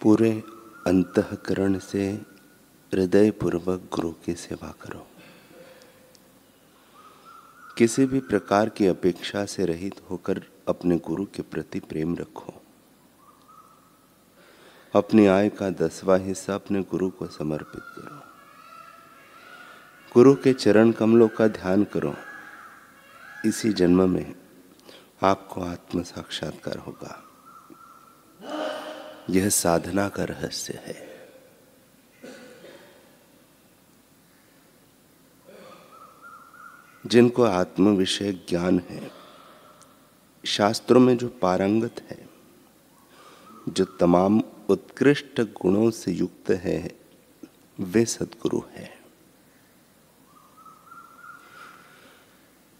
पूरे अंतःकरण से हृदय पूर्वक गुरु की सेवा करो। किसी भी प्रकार की अपेक्षा से रहित होकर अपने गुरु के प्रति प्रेम रखो। अपनी आय का 10वां हिस्सा अपने गुरु को समर्पित करो। गुरु के चरण कमलों का ध्यान करो। इसी जन्म में आपको आत्म साक्षात्कार होगा। यह साधना का रहस्य है। जिनको आत्म विषय ज्ञान है, शास्त्रों में जो पारंगत है, जो तमाम उत्कृष्ट गुणों से युक्त है, वे सद्गुरु है।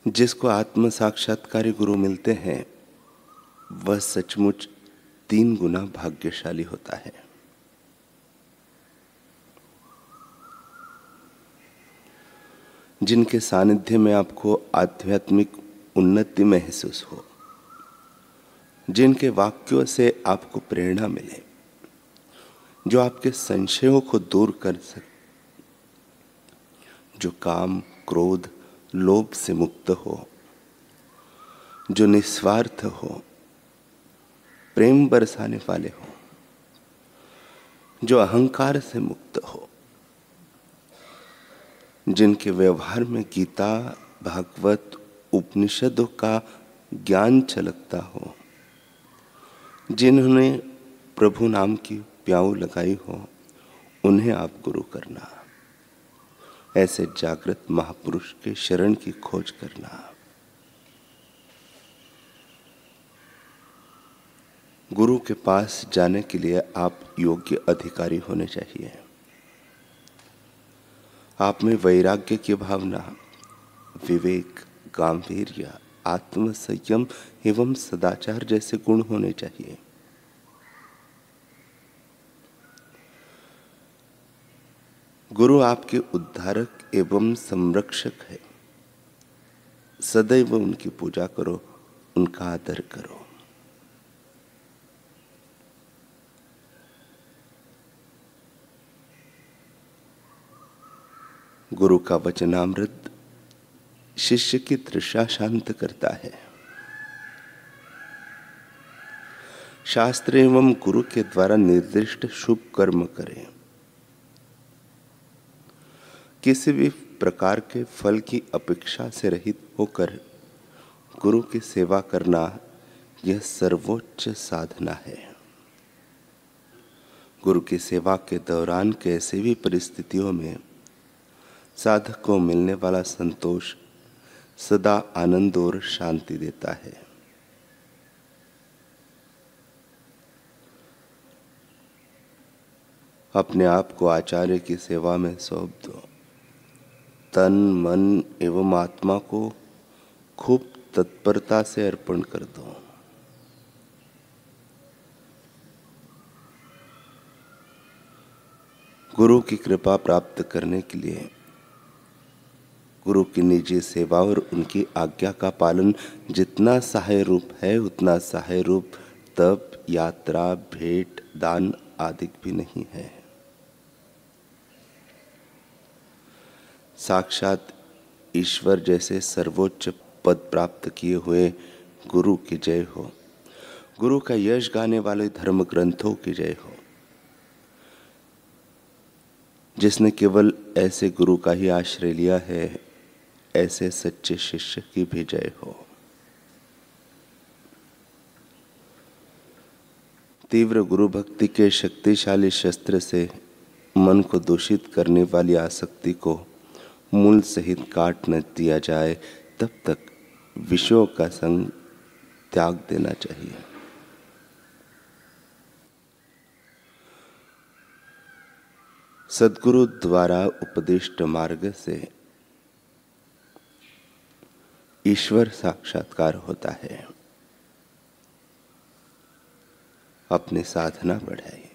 जिसको आत्म साक्षात्कारी गुरु मिलते हैं, वह सचमुच 3 गुना भाग्यशाली होता है। जिनके सानिध्य में आपको आध्यात्मिक उन्नति महसूस हो, जिनके वाक्यों से आपको प्रेरणा मिले, जो आपके संशयों को दूर कर सके, जो काम, क्रोध, लोभ से मुक्त हो, जो निस्वार्थ हो, प्रेम बरसाने वाले हो, जो अहंकार से मुक्त हो, जिनके व्यवहार में गीता, भागवत, उपनिषदों का ज्ञान छलकता हो, जिन्होंने प्रभु नाम की प्याऊ लगाई हो, उन्हें आप गुरु करना। ऐसे जागृत महापुरुष के शरण की खोज करना। गुरु के पास जाने के लिए आप योग्य अधिकारी होने चाहिए। आप में वैराग्य की भावना, विवेक, गांभीर्य, आत्म संयम एवं सदाचार जैसे गुण होने चाहिए। गुरु आपके उद्धारक एवं संरक्षक है। सदैव उनकी पूजा करो, उनका आदर करो। गुरु का वचनामृत शिष्य की तृषा शांत करता है। शास्त्र एवं गुरु के द्वारा निर्दिष्ट शुभ कर्म करें। किसी भी प्रकार के फल की अपेक्षा से रहित होकर गुरु की सेवा करना, यह सर्वोच्च साधना है। गुरु की सेवा के दौरान कैसे भी परिस्थितियों में साधक को मिलने वाला संतोष सदा आनंद और शांति देता है। अपने आप को आचार्य की सेवा में सौंप दो। तन, मन एवं आत्मा को खूब तत्परता से अर्पण कर दो। गुरु की कृपा प्राप्त करने के लिए गुरु की निजी सेवा और उनकी आज्ञा का पालन जितना सहाय रूप है, उतना सहाय रूप तप, यात्रा, भेंट, दान आदि भी नहीं है। साक्षात ईश्वर जैसे सर्वोच्च पद प्राप्त किए हुए गुरु की जय हो। गुरु का यश गाने वाले धर्म ग्रंथों की जय हो। जिसने केवल ऐसे गुरु का ही आश्रय लिया है, ऐसे सच्चे शिष्य की भी जय हो। तीव्र गुरु भक्ति के शक्तिशाली शस्त्र से मन को दूषित करने वाली आसक्ति को मूल सहित काट न दिया जाए, तब तक विषयों का संग त्याग देना चाहिए। सद्गुरु द्वारा उपदिष्ट मार्ग से ईश्वर साक्षात्कार होता है। अपनी साधना बढ़ाए,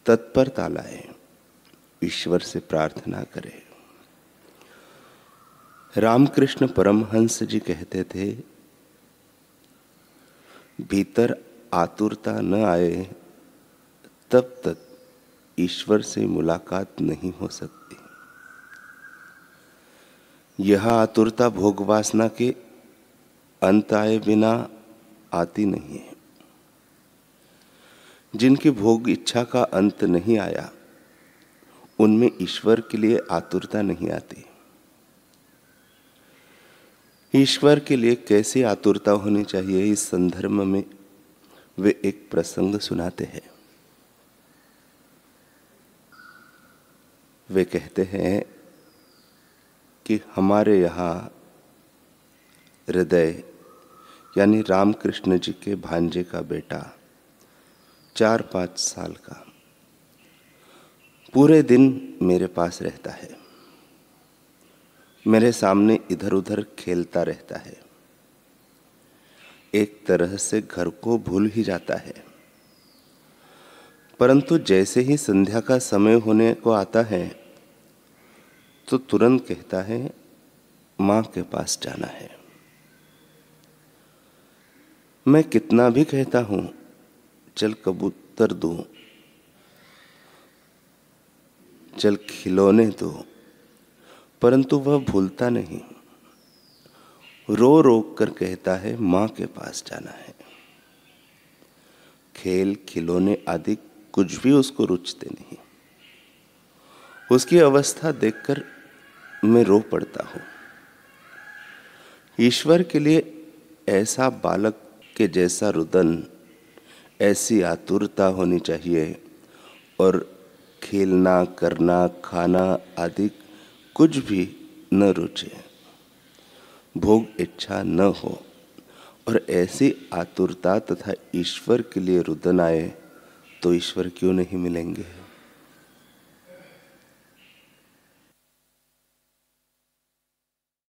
तत्परता लाए, ईश्वर से प्रार्थना करें। रामकृष्ण परमहंस जी कहते थे, भीतर आतुरता न आए तब तक ईश्वर से मुलाकात नहीं हो सकती। यह आतुरता भोग वासना के अंत आए बिना आती नहीं है। जिनकी भोग इच्छा का अंत नहीं आया, उनमें ईश्वर के लिए आतुरता नहीं आती। ईश्वर के लिए कैसी आतुरता होनी चाहिए, इस संदर्भ में वे एक प्रसंग सुनाते हैं। वे कहते हैं कि हमारे यहाँ हृदय यानी रामकृष्ण जी के भांजे का बेटा 4-5 साल का पूरे दिन मेरे पास रहता है, मेरे सामने इधर उधर खेलता रहता है, एक तरह से घर को भूल ही जाता है। परंतु जैसे ही संध्या का समय होने को आता है तो तुरंत कहता है माँ के पास जाना है। मैं कितना भी कहता हूं चल कबूतर दो, चल खिलौने दो, परंतु वह भूलता नहीं, रो रो कर कहता है माँ के पास जाना है। खेल खिलौने आदि कुछ भी उसको रुचते नहीं। उसकी अवस्था देखकर मैं रो पड़ता हूं। ईश्वर के लिए ऐसा बालक के जैसा रुदन, ऐसी आतुरता होनी चाहिए, और खेलना करना खाना आदि कुछ भी न रुचे, भोग इच्छा न हो, और ऐसी आतुरता तथा ईश्वर के लिए रुदन आए तो ईश्वर क्यों नहीं मिलेंगे।